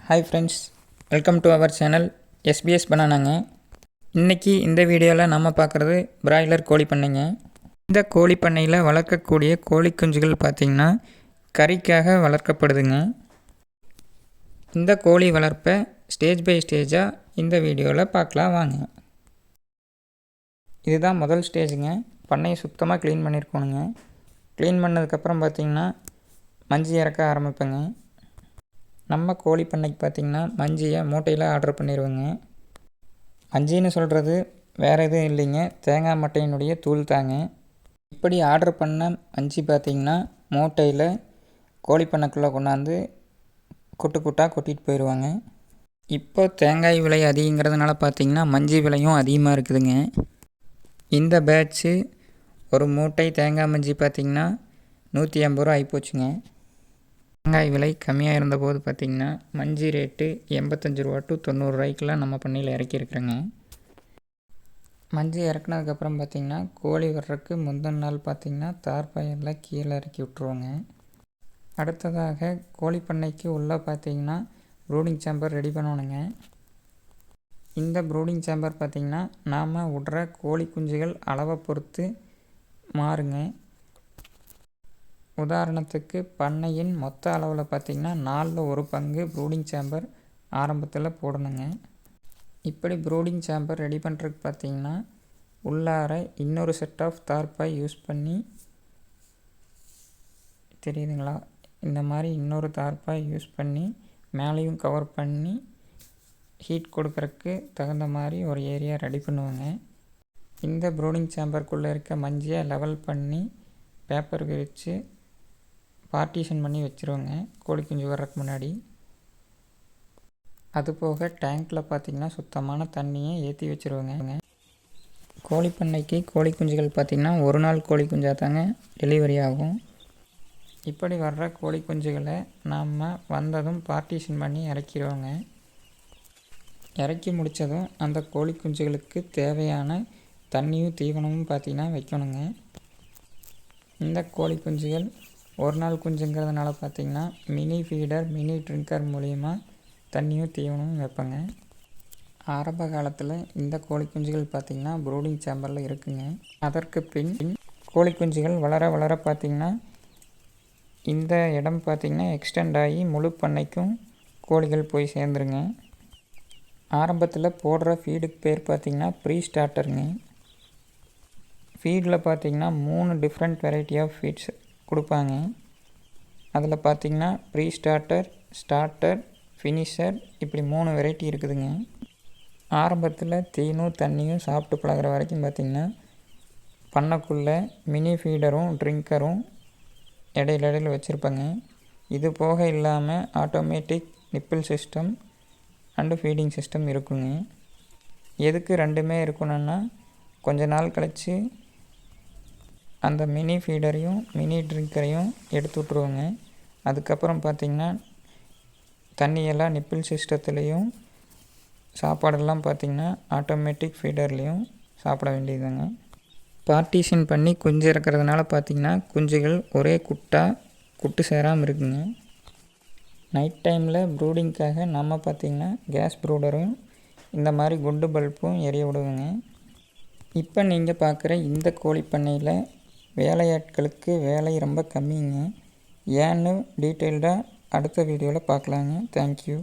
Hi friends, welcome to our channel SBS பனானாங்க. இன்றைக்கி இந்த வீடியோவில் நம்ம பார்க்குறது பிராய்லர் கோழி பண்ணைங்க. இந்த கோழி பண்ணையில் வளர்க்கக்கூடிய கோழி குஞ்சுகள் பார்த்திங்கன்னா கறிக்காக வளர்க்கப்படுதுங்க. இந்த கோழி வளர்ப்பை ஸ்டேஜ் பை ஸ்டேஜாக இந்த வீடியோவில் பார்க்கலாம் வாங்க. இதுதான் முதல் ஸ்டேஜுங்க. பண்ணையை சுத்தமாக க்ளீன் பண்ணியிருக்கணுங்க. க்ளீன் பண்ணதுக்கப்புறம் பார்த்திங்கன்னா மஞ்சி இறக்க ஆரம்பிப்பேங்க. நம்ம கோழி பண்ணைக்கு பார்த்திங்கன்னா மஞ்சியை மூட்டையில் ஆர்டர் பண்ணிடுவோங்க. மஞ்சின்னு சொல்கிறது வேறு எதுவும் இல்லைங்க, தேங்காய் மட்டையினுடைய தூள் தாங்க. இப்படி ஆர்டர் பண்ண மஞ்சி பார்த்திங்கன்னா மூட்டையில் கோழி பண்ணைக்குள்ளே கொண்டாந்து கூட்டாக கொட்டிட்டு போயிடுவாங்க. இப்போ தேங்காய் விலை அதிகங்கிறதுனால பார்த்திங்கன்னா மஞ்சி விலையும் அதிகமாக இருக்குதுங்க. இந்த பேட்ச்சு ஒரு மூட்டை தேங்காய் மஞ்சி பார்த்திங்கன்னா 150 ரூபா ஆகிப்போச்சுங்க. தேங்காய் விலை கம்மியாக இருந்தபோது பார்த்திங்கன்னா மஞ்சி ரேட்டு 85 ரூபா டு 90 ரூபாய்க்கெலாம் நம்ம பண்ணையில் இறக்கியிருக்கிறோங்க. மஞ்சி இறக்குனதுக்கப்புறம் பார்த்திங்கன்னா கோழி வர்றதுக்கு முந்தின நாள் பார்த்திங்கன்னா தார்பாயெல்லாம் கீழே இறக்கி விட்ருவோங்க. அடுத்ததாக கோழி பண்ணைக்கு உள்ளே பார்த்திங்கன்னா ப்ரூடிங் சேம்பர் ரெடி பண்ணணுங்க. இந்த ப்ரூடிங் சேம்பர் பார்த்திங்கன்னா நாம் விடுற கோழி குஞ்சுகள் அளவை பொறுத்து மாறுங்க. உதாரணத்துக்கு பண்ணையின் மொத்த அளவில் பார்த்திங்கன்னா 1/4 ப்ரூடிங் சேம்பர் ஆரம்பத்தில் போடணுங்க. இப்படி ப்ரூடிங் சேம்பர் ரெடி பண்ணுறதுக்கு பார்த்திங்கன்னா உள்ளார இன்னொரு செட் ஆஃப் தார்பாய் யூஸ் பண்ணி, தெரியுதுங்களா, இந்த மாதிரி இன்னொரு தார்பாய் யூஸ் பண்ணி மேலேயும் கவர் பண்ணி ஹீட் கொடுக்கறதுக்கு தகுந்த மாதிரி ஒரு ஏரியா ரெடி பண்ணுவாங்க. இந்த ப்ரூடிங் சேம்பருக்குள்ளே இருக்க மஞ்சியை லெவல் பண்ணி பேப்பர் விரித்து பார்ட்டிஷன் பண்ணி வச்சுருவாங்க கோழி குஞ்சு வர்றதுக்கு முன்னாடி. அதுபோக டேங்க்கில் பார்த்திங்கன்னா சுத்தமான தண்ணியை ஏற்றி வச்சுருவாங்க. கோழி பண்ணைக்கு கோழி குஞ்சுகள் பார்த்திங்கன்னா ஒரு நாள் கோழி குஞ்சாக தாங்க டெலிவரி ஆகும். இப்படி வர்ற கோழி குஞ்சுகளை நாம் வந்ததும் பார்ட்டிஷன் பண்ணி இறக்கிடுவோங்க. இறக்கி முடித்ததும் அந்த கோழி குஞ்சுகளுக்கு தேவையான தண்ணியும் தீவனமும் பார்த்திங்கன்னா வைக்கணுங்க. இந்த கோழி குஞ்சுகள் ஒரு நாள் குஞ்சுங்கிறதுனால பார்த்திங்கன்னா மினி ஃபீடர், மினி ட்ரிங்கர் மூலிமா தண்ணியும் தீவனமும் வைப்பேங்க. ஆரம்ப காலத்தில் இந்த கோழி குஞ்சுகள் பார்த்திங்கன்னா ப்ரூடிங் சேம்பரில் இருக்குங்க. அதற்கு பின் கோழி குஞ்சுகள் வளர வளர பார்த்திங்கன்னா இந்த இடம் பார்த்திங்கன்னா எக்ஸ்டெண்ட் ஆகி முழு பண்ணைக்கும் கோழிகள் போய் சேர்ந்துருங்க. ஆரம்பத்தில் போடுற ஃபீடுக்கு பேர் பார்த்திங்கன்னா ப்ரீ ஸ்டார்டருங்க. ஃபீடில் பார்த்திங்கன்னா 3 டிஃப்ரெண்ட் வெரைட்டி ஆஃப் ஃபீட்ஸ் கொடுப்பாங்க. அதில் பார்த்திங்கன்னா ப்ரீ ஸ்டார்டர், ஸ்டார்டர், ஃபினிஷர், இப்படி 3 வெரைட்டி இருக்குதுங்க. ஆரம்பத்தில் தீனும் தண்ணியும் சாப்பிட்டு பழகிற வரைக்கும் பார்த்திங்கன்னா பண்ணக்குள்ளே மினி ஃபீடரும் ட்ரிங்கரும் இடையில வச்சுருப்பாங்க. இது போக இல்லாமல் automatic nibble system and feeding system இருக்குங்க. எதுக்கு ரெண்டுமே இருக்கணும்னா கொஞ்ச நாள் கழித்து அந்த மினி ஃபீடரையும் மினி ட்ரிங்கரையும் எடுத்து விட்ருவோங்க. அதுக்கப்புறம் பார்த்திங்கன்னா தண்ணியெல்லாம் நிப்பிள் சிஸ்டத்துலேயும் சாப்பாடெல்லாம் பார்த்திங்கன்னா ஆட்டோமேட்டிக் ஃபீடர்லேயும் சாப்பிட வேண்டியதுங்க. பார்ட்டிஷன் பண்ணி குஞ்சு இறக்கிறதுனால பார்த்திங்கன்னா குஞ்சுகள் ஒரே குட்டு சேராமல் இருக்குங்க. நைட் டைமில் ப்ரூடிங்க்காக நம்ம பார்த்திங்கன்னா கேஸ் ப்ரூடரும் இந்த மாதிரி குண்டு பல்பும் எரிய விடுவோங்க. இப்போ நீங்கள் பார்க்குற இந்த கோழி பண்ணையில் வேலையாட்களுக்கு வேலை ரொம்ப கம்மிங்க. ஏன்னு டீட்டெயில்டாக அடுத்த வீடியோவில் பார்க்கலாங்க. தேங்க்யூ.